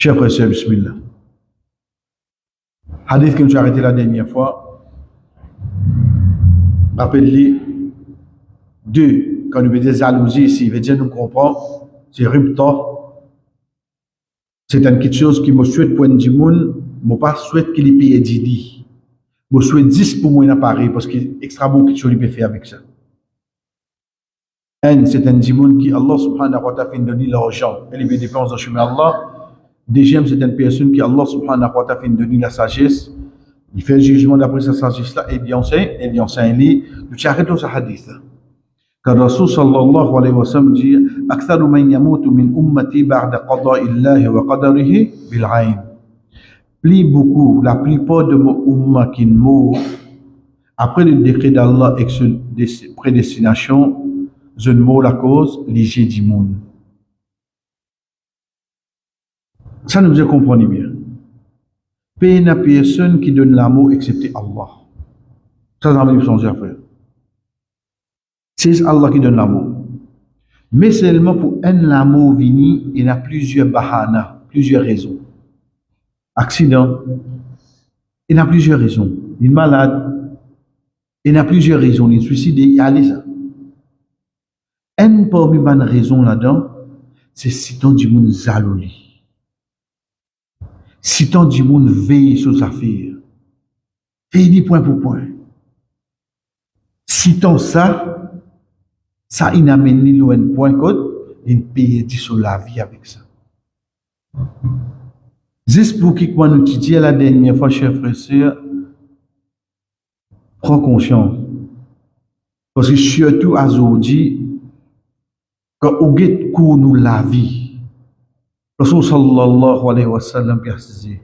Chers frères et sœurs, bismillah. Hadith que nous avons arrêté la dernière fois. Rappelez-les. Deux, quand nous veut dire jalousie ici, veut dire nous comprenons, c'est ripta. C'est une chose qui me souhaite pour un dimoun, je pas souhaite qu'il ait payé 10. Je souhaite 10 pour moi, pareil, parce qu'il y a extra beaucoup de choses qu'il peut faire avec ça. Un, c'est un dimoun qui, Allah subhanahu wa ta'ala, fait donner l'argent, et il veut dépenser dans le chemin d'Allah. Deuxième, c'est une personne qui, Allah subhanahu wa ta'ala, fait donner la sagesse. Il fait le jugement d'après sa sagesse-là, et il enseigne, nous arrêtons ce hadith. Car Rasul sallallahu alayhi wa sallam dit أكثر من يموت من أمتي بعد قضاء الله وقدره بالعين. La plupart de mon umma qui meurt après le décret d'Allah et ses prédestinations, je ne meurs la cause, l'IG du monde. Ça nous a compris bien. Pas une personne qui donne l'amour excepté Allah. Ça, ça veut dire changer après. C'est Allah qui donne l'amour. Mais seulement pour un l'amour vini, il y a plusieurs bahana, plusieurs raisons. Accident, il y a plusieurs raisons. Il est malade, il y a plusieurs raisons. Il est suicidé, il y a les ça. Une parmi les raisons là-dedans, c'est si ton du monde zalouli. Si ton du monde veille sur sa affaire. Et il dit point pour point. Si ton ça il amène un point code, il paye sur la vie avec ça. Juste pour qui nous dit la dernière fois, chers frères et sœurs, prends conscience. Parce que surtout à aujourd'hui, quand on get court nous la vie, Rasul sallallahu alayhi wa sallam précisé,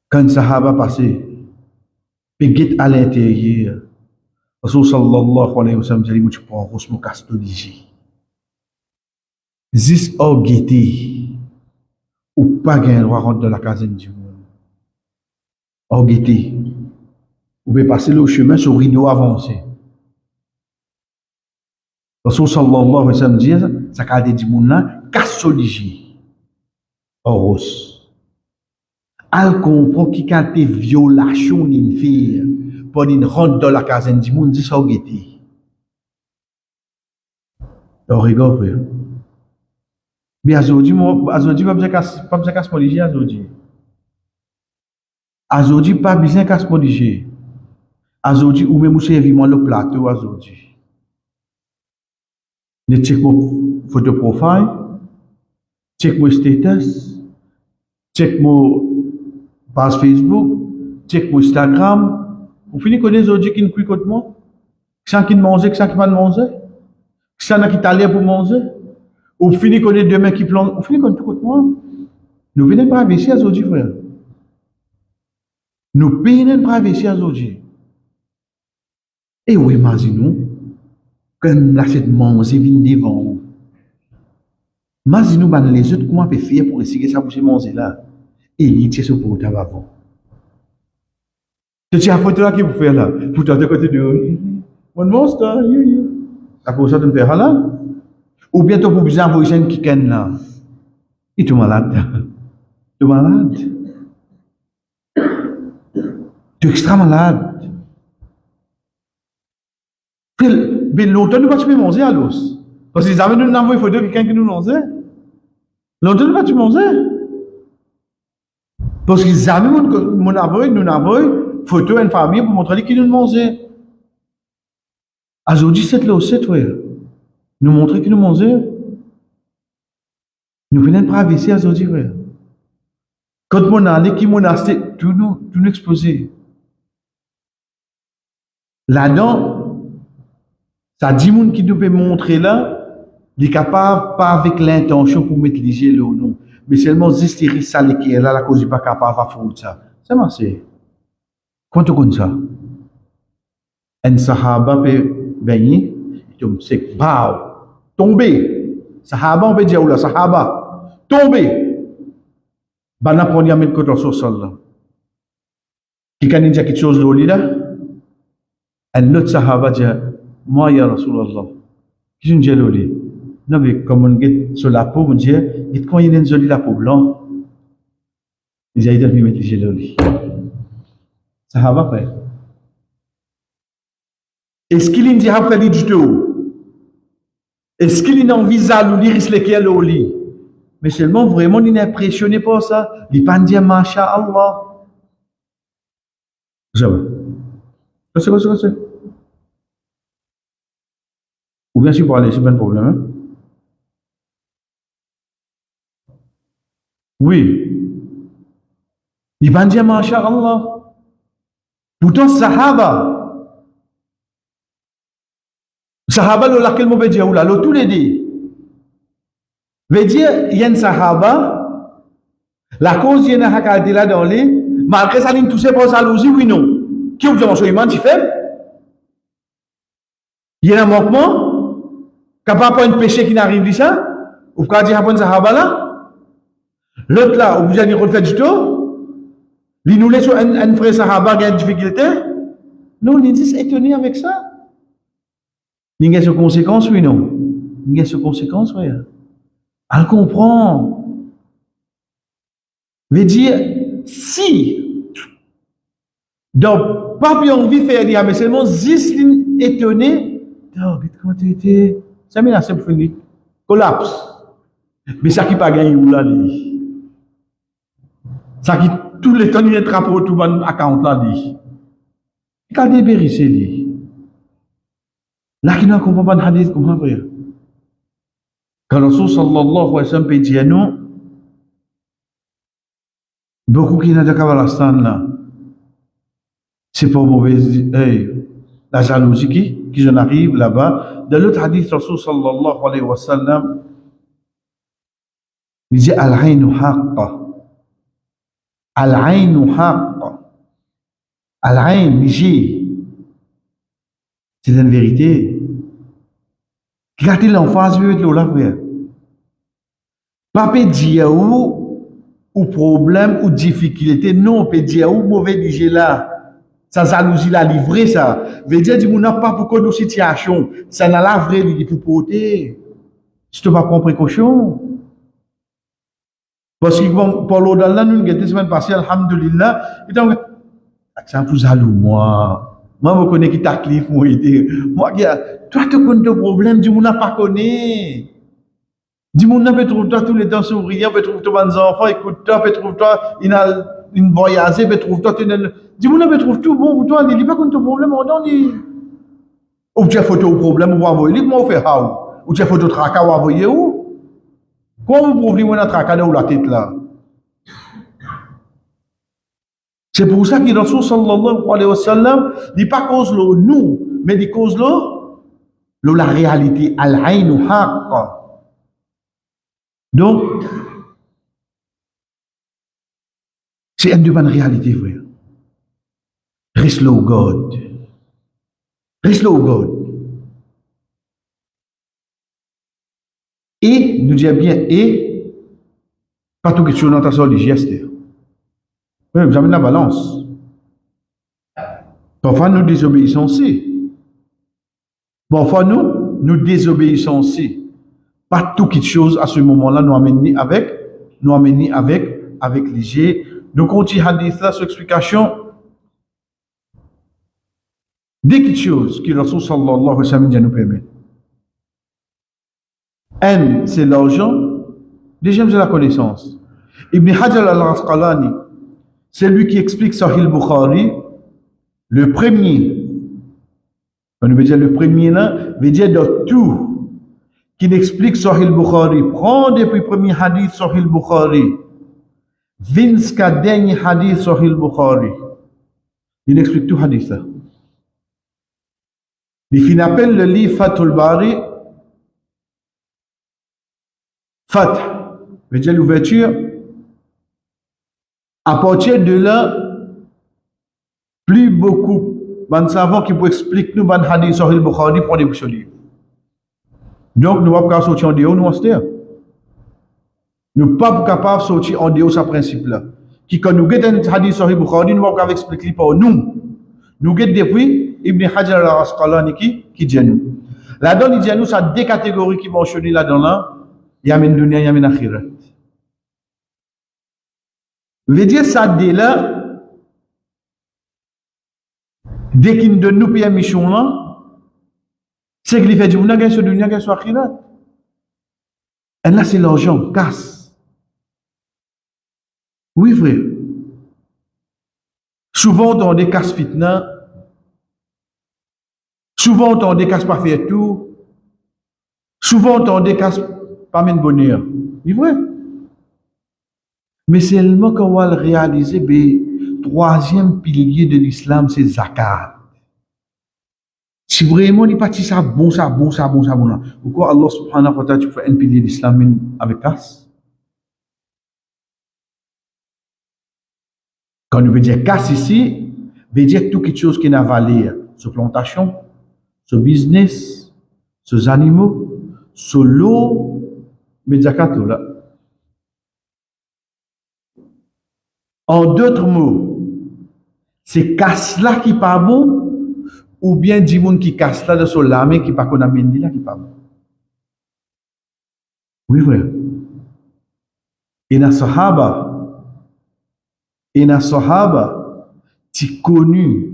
quand Sahaba passé, puis get à l'intérieur, Rasul sallallahu alayhi wa sallam dit, tu prends Rosmo Castoligi. Zis or gueté, ou pas gagner droit rentrer dans la caserne du monde. Or gueté, vous pouvez passer le chemin sur rideau avancé. Rasul sallallahu alayhi wa sallam dit, ça a dit monde là, Castoligi. Or al comprend qui a été violation d'une fille. Pour une rentre dans la caserne du monde, dit ça au gueté. On rigole, frère. Mais aujourd'hui, pas besoin de casse-moliger, aujourd'hui. Aujourd'hui, pas besoin de casse-moliger. Aujourd'hui, ou même servir le plateau, aujourd'hui. Ne check mon photo profile, check mon status, check mon page Facebook, check mon Instagram. Vous finissez de connaître aujourd'hui qui ne cuit contre moi? Qui qui mange, qui ne mange? Qui qui t'allait pour manger? Vous finissez de connaître demain qui plante? Vous finissez de connaître tout contre moi? Nous venons pas investir aujourd'hui, frère. Nous venons pas investir aujourd'hui. Et oui, imaginez-nous, quand l'assiette manger vient devant vous. Imaginez-nous, les autres, comment on peut faire pour essayer de ça manger là? Et il tient ce pour le avant. Tu as photo là qui vous fait là, pour toi de côté de one monster, you. À cause ça, tu me fais là. Ou bientôt pour bien envoyer une qui ken là. Et tu es malade. Tu es malade. Tu es extra malade. Mais longtemps, nous ne pouvons pas manger à l'os. Parce qu'ils avaient nous envoyé une photo de quelqu'un qui nous mangeait. Longtemps, nous ne pouvons pas manger. Parce qu'ils avaient nous envoyé photo à une famille pour montrer qu'ils nous mangeaient. Aujourd'hui, c'est là aussi, nous montrer qu'ils nous mangeaient. Nous venons pas ici aujourd'hui, frère. Quand on allait, qui m'ont acheté, tout nous exposé. Là-dedans, ça dit moun qui nous peut montrer là, il est capable, pas avec l'intention pour mettre les yeux là ou non. Mais seulement juste ça qui est là, la cause n'est pas capable de faire ça. C'est marché. Quand tu connais ça, un sahaba peut baigner, c'est bao, tomber. Sahaba, on peut dire, oula, sahaba, tomber. Bana première minute contre Rasul sallallahu. Qui can dire quelque chose de là? Un autre sahaba dit, moi, ya Rasulallah, qui est une jalouli? Non, mais comme on dit sur la peau, on dit, quand il y a une jolie la peau blanc, ils aient pu mettre les lit. Sahaba fait. Est-ce qu'il dit a fait du tout? Est-ce qu'il envisage de lire lesquels au lit? Mais seulement vraiment il est impressionné par ça. Il pas dire Masha'Allah. Jamais. C'est. Ou bien si vous parlez, c'est pas un problème. Hein? Oui. Il va dire Masha'Allah. Pourtant, Sahaba, le laquelle mauvais dire, ou là, tous les deux. Veut dire, il y a un Sahaba, la cause, il y a un hakati là dans les, malgré ça, il touche pas ça, oui, non. Qui vous demande, il tu fais? Il y a un manquement, capable pas un péché qui n'arrive ça, ou quand dire, un Sahaba là, l'autre là, vous avez refait du tout, il nous laisse un frère Sahaba qui a une difficulté. Non, il dit étonné avec ça. Il y a des conséquences, oui, non. Il y a des conséquences, oui. Elle comprend. Veut dire, si, donc, pas bien envie de faire dire, mais seulement 10 étonné, oh, comment tu étais, ça m'a assez fini. Collapse. Mais ça qui pas gagné ou là, ça qui tous les temps, il y a un drapeau tout le account là, quand il est c'est lui. Là, qui ne comprend pas de hadith, comment faire? Quand le Rasul sallallahu alayhi wa sallam dit à nous, beaucoup qui n'ont de Kabbalastan là, c'est pas mauvais, la jalousie qui en arrive là-bas. Dans l'autre hadith, le Rasul sallallahu alayhi wa sallam, il dit al-aynu haqqa. Al-aynu haqqa. Al-ayn, c'est une vérité. Regardez l'emphase de là, frère. Pas peut dire ou problème ou difficulté, non, peut dire ou mauvais digé là. Ça jalousie la livré ça. Veut dire du n'a pas pour nos situation, ça n'a la vraie vie pour porter. Si tu vas prendre précaution. Parce que pour l'autre là nous avons semaine passée alhamdulillah, et donc ça pour jaloux moi. Moi, je connais qui t'a cliff, moi, toi, tu connais ton problème, du monde n'a pas connaît. Du monde n'a pas trouvé toi tous les temps souriant, peut trouver toi des enfants, écoute toi, peut trouver toi une voyage, peut trouver toi, du monde n'a pas trouvé tout bon pour toi, il dit pas qu'on ton problème, on donne, ou tu as photo au problème, ou envoyer, comment on fait how? Ou tu as photo tracas, ou envoyer où? Comment vous pouvez vous dans tracas ou la tête là? C'est pour ça que le Rasul sallallahu alayhi wa sallam dit pas cause le nous, mais dit cause le la réalité. Al-aynu haqqa. Donc, c'est une bonne réalité, frère. Reste là au God. Reste là au God. Et, nous disons bien, et, pas tout question dans ta sorte de geste. Oui, vous avez la balance. Parfois, nous désobéissons aussi. Parfois, nous désobéissons aussi. Pas toute chose à ce moment-là nous amener avec léger. Donc, on dit hadith là, sur explication. Des petites choses que le Rasul sallallahu alayhi wa sallam nous permet. Un, c'est l'argent. Deuxième, c'est la connaissance. Ibn Hajar al-Asqalani, c'est lui qui explique Sahih Bukhari. Le premier, on veut dire le premier là, veut dire de tout qui explique Sahih Bukhari. Prends depuis le premier hadith Sahih Bukhari. Jusqu'à dernier hadith Sahih Bukhari. Il explique tout hadith là. Il appelle le livre Fathul Bari. Fath, veut dire l'ouverture. À partir de là, plus beaucoup de savants qui peuvent expliquer nous ban hadith Sahih Bukhari pour des bouchons livres. Donc nous ne pouvons pas sortir en dehors, nous en terre. Nous ne sommes pas capables de sortir en dehors de ce principe-là. Qui quand nous guettons un hadith Sahih Bukhari, nous ne pouvons pas expliquer pour nous. Nous guettons depuis Ibn Hajar al-Asqalani qui dit à nous. Là-dedans, il dit à nous, ça deux catégories qui mentionnent là-dedans là. Yamin dunya, yamin akhirat. Veut dire ça dès là, dès qu'il donne nous payer mission là, c'est qu'il fait du monde gagne sur dunya gagne sur akhirat. Et là c'est l'argent, casse. Oui frère. Souvent dans des casse fitna, souvent dans des casse pas faire tout, souvent dans des casse pas même bonheur. C'est vrai. Mais seulement quand on va le réaliser, le troisième pilier de l'islam, c'est zakat. Si vraiment il parti ça bon, ça bon, ça bon, ça bon là. Pourquoi Allah subhanahu wa ta'ala tu fais un pilier de l'islam avec casse? Quand on veut dire casse ici, veut dire tout quelque chose qui n'a valeur. Sur plantation, sur business, sur animaux, sur l'eau, mais zakat là. En d'autres mots, c'est casse là qui pas bon, ou bien du monde qui casse là de son lame qui pas qu'on a mené là qui pas bon. Oui, vrai. Et na sahaba, tu connu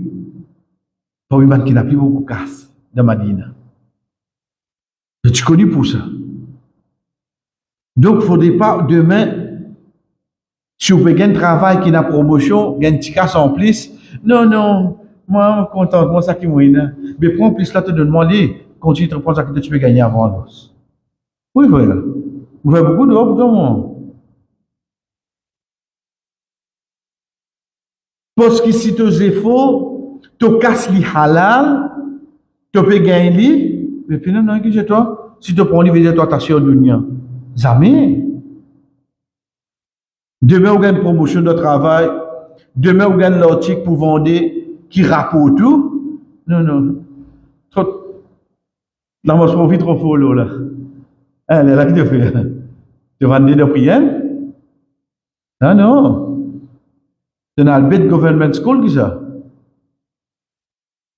pour une qui n'a plus beaucoup casse dans Madina. Tu connu pour ça. Donc, il ne faudrait pas demain, si vous avez un travail qui n'a promotion, il y a un petit casse en plus. Non, non, moi, content, moi, ça qui m'a mais prends plus là, te demander, continue de prendre ça que tu peux gagner avant. Oui, voilà. Vous avez beaucoup dehors pour tout le monde. Parce que si tu es faux, tu casses les halal, tu peux gagner, mais puis non, non, que toi, si tu prends les toi, t'as sur l'union. Jamais. Demain, vous avez une promotion de travail, demain, vous avez l'article pour vendre qui rapporte tout. Non, non. Trop. Là, moi, je profite trop fort, là. Hein, là, qui te fait? Tu vends des prières? Ah non. C'est dans le bête government school qui ça.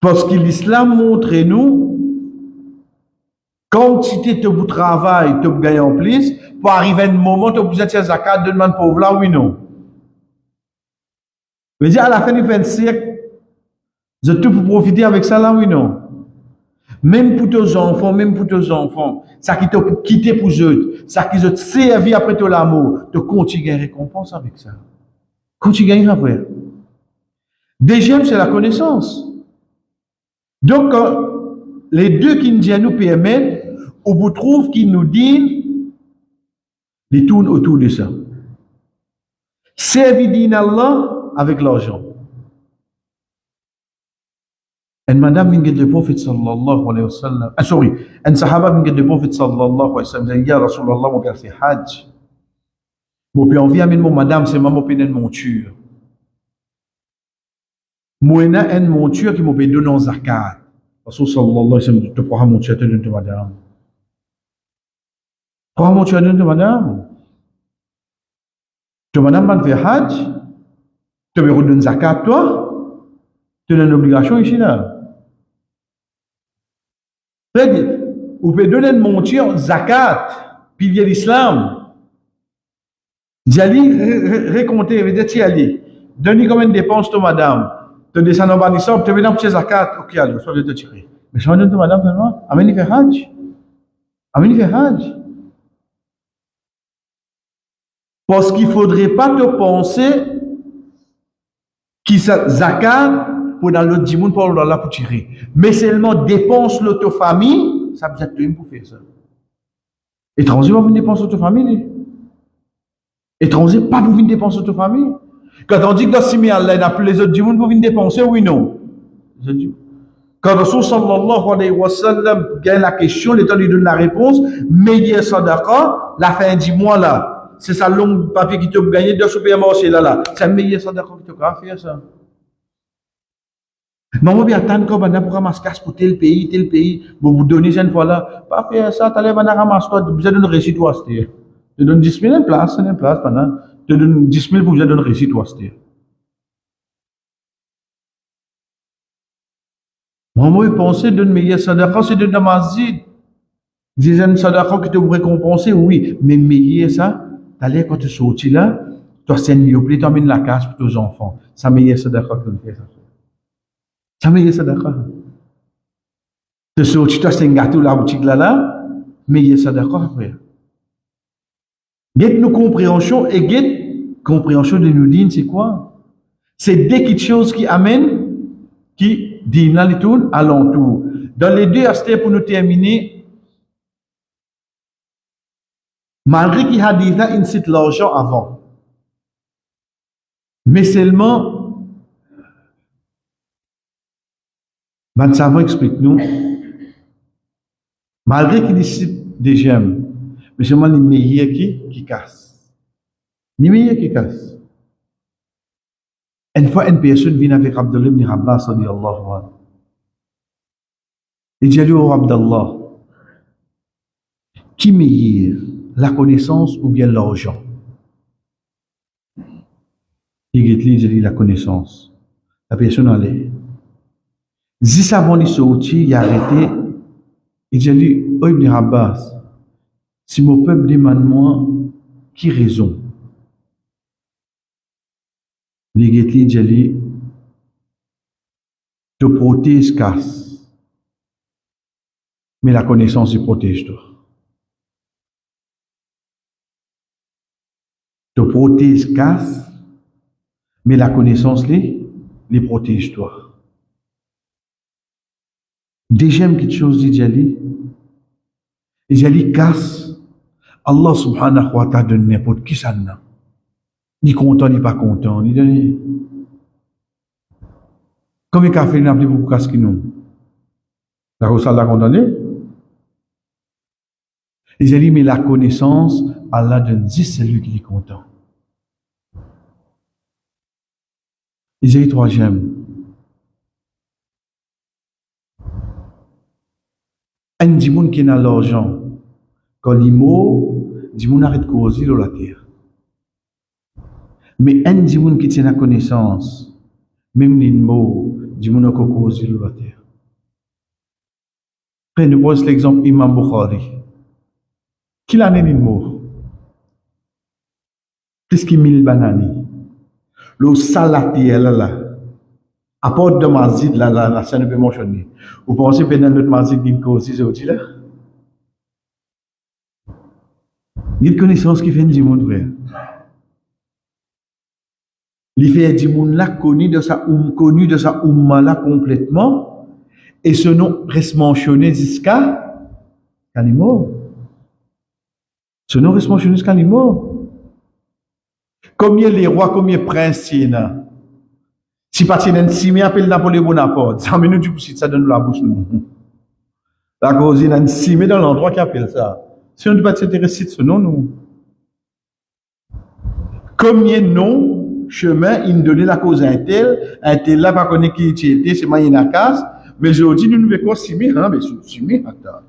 Parce que l'islam montre nous, quand tu es au travail, tu gagnes en plus, pour arriver à un moment, tu as besoin de zakat, de demander pauvre là, oui, non. Je veux dire, à la fin du 20e siècle, je tout pour profiter avec ça là, oui, non. Même pour tes enfants, ça qui t'a quitté pour eux, ça qui te servi après ton amour, tu continues à récompense avec ça. Continue à gagner après. Deuxième, c'est la connaissance. Donc, les deux qui nous permettent, on vous trouve qu'ils nous disent, ils tournent autour de ça. Servir Allah avec l'argent. Et madame minget le prophète sallallahu alayhi wa sallam, un sahaba minget le prophète sallallahu alayhi wa sallam, dit, ya Rasulallah, mon père fait hajj. Mon père envie amener mon madame, c'est maman pénène monture. Moi, j'ai une monture qui m'a donné en zakat. Rasul sallallahu alayhi wa sallam, tu pourras monture de madame. Tu pourras monture de madame. Tu madame va faire hajj, tu veux redonner zakat, toi, tu as une obligation ici là. Vous pouvez donner une monture zakat, pilier l'islam. J'allais raconter, veut dire, tu allais. Donne-lui combien de dépenses, toi, madame. Tu descends en bas du sable, tu veux dans zakat, ok, allez, soit de te tirer. Mais je vais donner madame, seulement, amène faire hajj. Amène faire hajj. Parce qu'il ne faudrait pas te penser que zakat, pour dans l'autre du monde, pour Allah pour tirer. Mais seulement dépense l'autre famille, ça peut être pour faire ça. Étranger va venir dépenser l'autre famille. Étranger, pas pour venir dépenser l'autre famille. Quand on dit que dans 6 000 Allah, il n'y a plus les autres du monde pour venir dépenser, oui, non. Quand Rasul sallallahu alayhi wa sallam gagne la question, l'État lui donne la réponse, meilleur sadaqa, la fin du mois là, c'est ça long papier qui te gagné de supermarché là. C'est le meilleur sadaqa qui te faire ça. Maman bien attendre qu'on va pour ramasser casse pour tel pays, vous donnez une fois là, pas faire ça, t'allais va ramasser toi, vous avez une réussite toi, c'est. Tu donnes 10 000 une place pendant, tu donnes 10 000 pour vous donner une réussite toi, c'est. Maman pensait d'une meilleure sadaqa, c'est de namazid. Disait une sadaqa qui te récompenser, oui, mais meilleur ça, t'allais quand tu sortis là, Toi, c'est une youpli, tu emmènes la casse pour tes enfants. Ça meilleur ça d'accord que nous fait ça. Ça meilleur ça d'accord. Tu sorti, toi, c'est un gâteau la boutique là, meilleur ça d'accord, frère. Get nos compréhensions et get compréhension de nous dire, c'est quoi? C'est des petites choses qui amènent, qui disent là, les tours alentour. Dans les deux aspects, pour nous terminer, malgré qu'il a déjà incite l'argent avant, mais seulement, ben, ça va explique-nous, malgré qu'il incite des gemmes, mais seulement les meilleurs qui cassent. Les meilleurs qui cassent. Une fois, une personne vient avec Abdullah ibn Abbas, radiyallahu anhu. Il dit à Abdallah, qui meilleur, la connaissance ou bien l'argent? Il dit la connaissance. La personne allait. Si avant de sortir, il a arrêté. Il dit, oh Ibn Abbas, si mon peuple demande moi, qui raison? Les dit, te protège casse. Mais la connaissance, il protège toi. Te protège casse, mais la connaissance, les protège toi. Deuxième quelque chose, dit Jali. Et Jali casse. Allah subhanahu wa ta'ala donne n'importe qui ça n'a. Ni content, ni pas content. Ni donne. Combien de café n'a plus pour casse qui nous? La cosa l'a condamné. Et Jali, mais la connaissance, Allah donne 10 celui qui est content. Et Jali, troisième. Un dimoun qui n'a l'argent, quand il mot, dimoun arrête de causer dans la terre. Mais un dimoun qui tient la connaissance, même les mots, dimoun a causé dans la terre. Après, nous pose l'exemple Imam Bukhari. Qui l'a né les mots? Qu'est-ce qui mille banani? Le salati là. À part de mazid, la scène peut mentionner. Vous pensez que dans notre mazid, il y a aussi ce là? Il y a une connaissance qui fait du monde, frère. Il fait du monde là, connu de sa umma là complètement, et ce nom reste mentionné jusqu'à l'imort. Ce nom reste mentionné jusqu'à l'imort. Combien les rois, combien les princes, il y en a? Si pas tiens si appelle Napoléon Bonaparte, ça minute du poussite, ça donne la bouche nous. La cause il y a un cimé dans l'endroit qui appelle ça. Si on ne pas s'intéresser de ce nom, nous. Combien de noms, chemin, il nous donnait la cause à un tel là, pas connaître qui était, c'est moyen à casse, mais aujourd'hui, nous ne pouvons pas cimé, hein, mais c'est cimé, attends.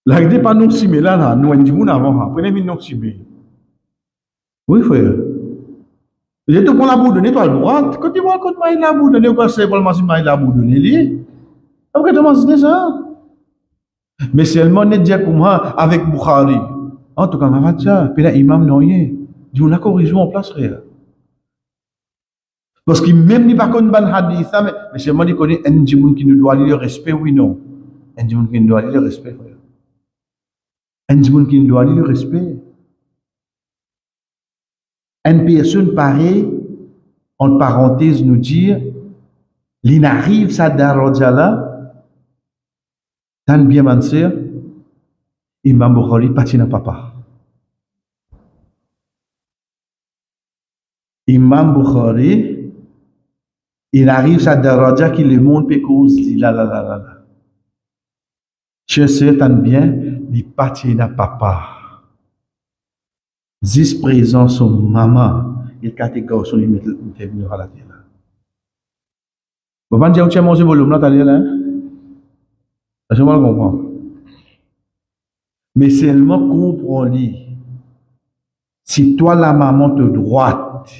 Là, il n'y a pas non cimé là, nous, on dit, nous, avant, prenez une non cimé. Oui, frère. Je te prends la boue de nez, toi, le droit. Quand tu vois, quand tu m'as la boue de nez, quand c'est pour le massif, la boue de nez, après, tu m'as dit ça. Mais seulement, ne dire comme moi, avec Bukhari. En tout cas, ma vatia, puis là, imam, non, dit, on a corrigé en place, frère. Parce qu'il même n'est pas connu ban hadith, mais seulement, il connaît un djimoun qui nous doit aller le respect, oui, non. Un djimoun qui nous doit aller le respect, frère. Un djimoun qui nous doit aller le respect. Une personne pareille, entre parenthèses, nous dire, il n'arrive ça d'Arodja là, tant bien mansir, Imam Bukhari patina papa. Imam Bukhari, il arrive ça d'Arodja qui le monde peut causer, là. Je sais tant bien, il patina papa. Zis présent son maman, il catégore son limite, il fait venir à la terre. Vous pensez que tu as mangé volume là, t'as dit là? Je vais comprendre. Mais seulement comprends-le. Si toi, la maman te droite,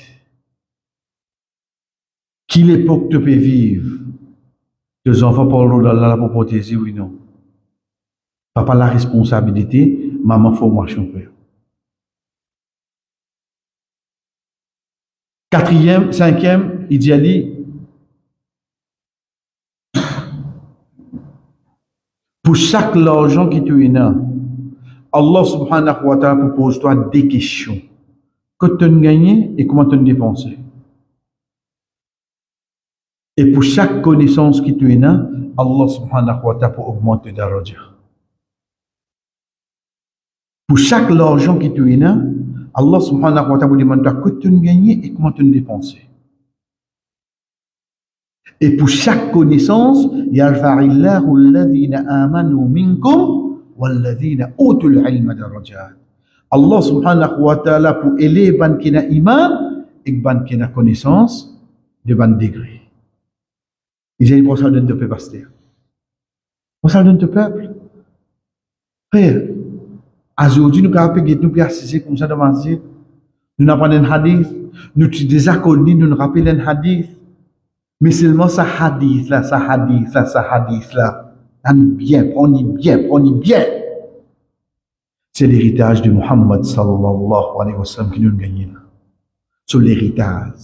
quelle époque tu peux vivre, tes enfants parlent là pour protéger, oui, non. Papa, la responsabilité, maman, formation, frère. Quatrième, cinquième, il dit Ali, pour chaque argent qui tu as, Allah subhanahu wa ta'ala pose-toi des questions. Que tu as gagné et comment tu as dépensé. Et pour chaque connaissance qui tu as, Allah subhanahu wa ta'ala pour augmenter ta daraja. Pour chaque argent qui tu as, Allah subhanahu wa ta'ala vous demande que tu as gagné et comment tu as dépensé. Et pour chaque connaissance, yarfa'illahu alladhina amanu minkum walladhina utul ilma darajat. Allah subhanahu wa ta'ala pour élever ban qui na iman et ban qui na connaissance de ban degré. Il dit pour ça donne de peuple pasteur. Pour ça donne de peuple. Frère, aujourd'hui nous avons fait nous assister comme ça devant Dieu. Nous apprenons un hadith, nous des accords, nous nous rappelons un hadith. Mais seulement ça hadith là, prenez bien. C'est l'héritage de Muhammad sallallahu alayhi wa sallam qui nous gagne là. C'est l'héritage.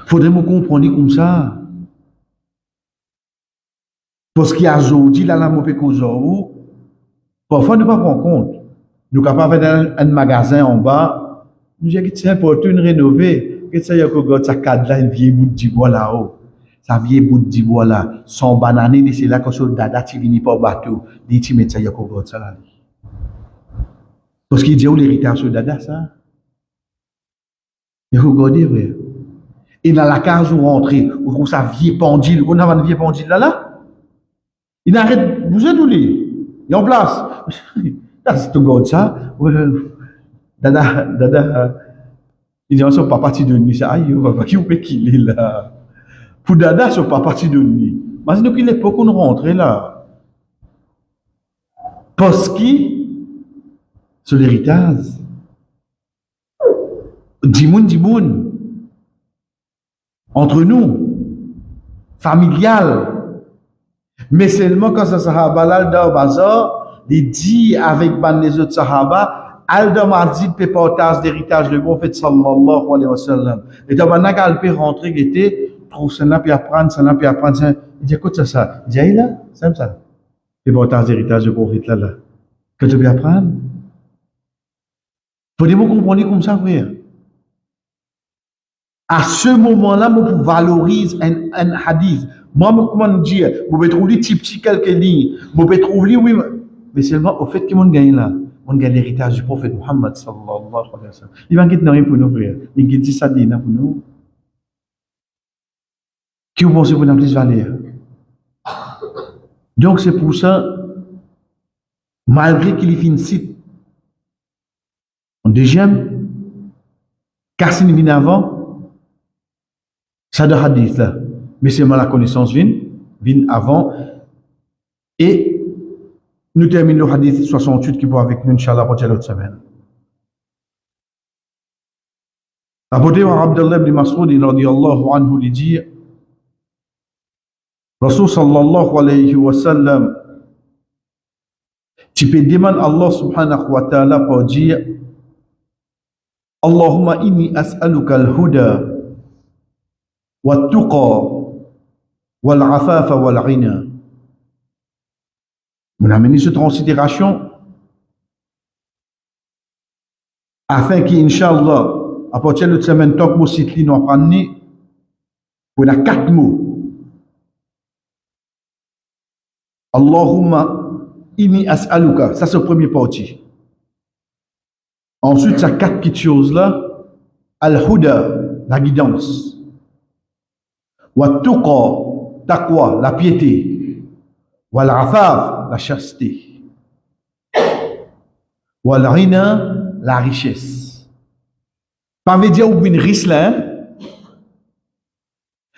Faudrait nous comprendre comme ça. Parce qu'il y a aujourd'hui là, mon pécozo, parfois nous ne prenons pas compte. Nous sommes capables d'aller dans un magasin en bas, nous disons que c'est important de rénover. Que ça y a que ça cadre là, une vieille bout de bois là-haut. Ça vieille bout de bois là, son banane, c'est là que ce dada qui vient pas au bateau. Dit tu mets ça y a que ça là. Parce qu'il dit où l'héritage sur dada ça. Il faut regarder vrai. Et dans la case où rentrer, où trouve ça vieille pendule, on a une vieille pendule là. Il arrête bouger tout lui. Il est en place. C'est tout god ça. Dada. Il dit, on ne sont pas parti de nuit. Aïe, qui peut qu'il est là? Pour Dada, ils ne sont pas partis de nuit. Mais c'est qu'il est pas qu'on rentre là. Parce que c'est l'héritage. Dimoun. Entre nous. Familial. Mais seulement quand ce sahaba là, dans bazar, il dit avec les autres sahaba, Al-Dam Azid peut partager d'héritage le prophète sallallahu alayhi wa sallam. Et dans le cas, il peut rentrer, il était, trouve ça n'a puis apprendre. Il dit, écoute ça. Il dit, aïe là, c'est ça. Il partage d'héritage du prophète là. Que tu peux apprendre. Faut-il comprendre comme ça, frère. À ce moment-là, je valorise un hadith. Moi, comment dire, je peux trouver petit quelques lignes. Je peux trouver, oui, mais seulement au fait que mon gagne là. On gagne l'héritage du prophète Muhammad sallallahu alayhi wa sallam. Il va quitter pour nous, frère. Il va dire ça pour nous. Qui vous pensez pour nous plus valeur? Donc c'est pour ça, malgré qu'il finit site, en deuxième, Cassine vient avant, ça de hadith là. Mais seulement la connaissance vient avant. Et nous terminons le hadith 68 qui va avec nous, Inch'Allah, pour l'autre semaine. Rapporté par Abdullah ibn Mas'ud, radiyallahu anhu, il dit, Rasul sallallahu alayhi wa sallam, tu peux demander à Allah subhanahu wa ta'ala pour dire, Allahumma inni as'aluka al-huda, wa-tuqa, wal-afafa, wal-ghina. On a mené cette considération afin qu'Inch'Allah, à partir de cette semaine, tant que nous citons, nous apprenons, on a 4 mots. Allahumma inni as'aluka, ça c'est le premier parti. Ensuite, ça 4 petites choses là. Al-huda, la guidance. Wa-tuqa, taqwa, la piété. Wal-afaf, la chasteté. Wal-ghina, la richesse. Pas veut dire ou une riche là,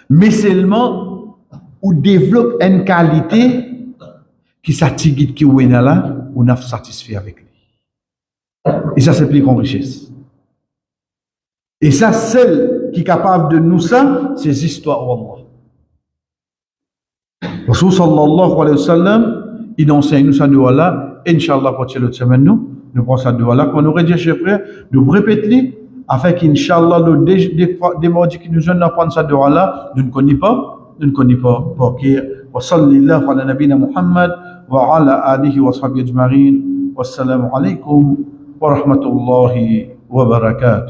mais seulement ou développe une qualité qui s'attire qui ou là, on a satisfait avec lui. Et ça s'applique en richesse. Et ça, celle qui est capable de nous ça, c'est les histoires d'Allah. Rasul sallallahu alayhi wa sallam, il enseigne nous ça de Allah, Inch'Allah, pour l'autre semaine, nous prenons ça de Allah, quand nous rédigons, frère, nous répétons, afin qu'Inch'Allah, des mardis qui nous jeunes apprendre ça dehors là, nous ne connaissons pas, pour que, wa sallallahu ala nabina Muhammad, wa ala alihi wa sahbihi ajma'in, wassalamu alaikum wa rahmatullahi wa barakatuh.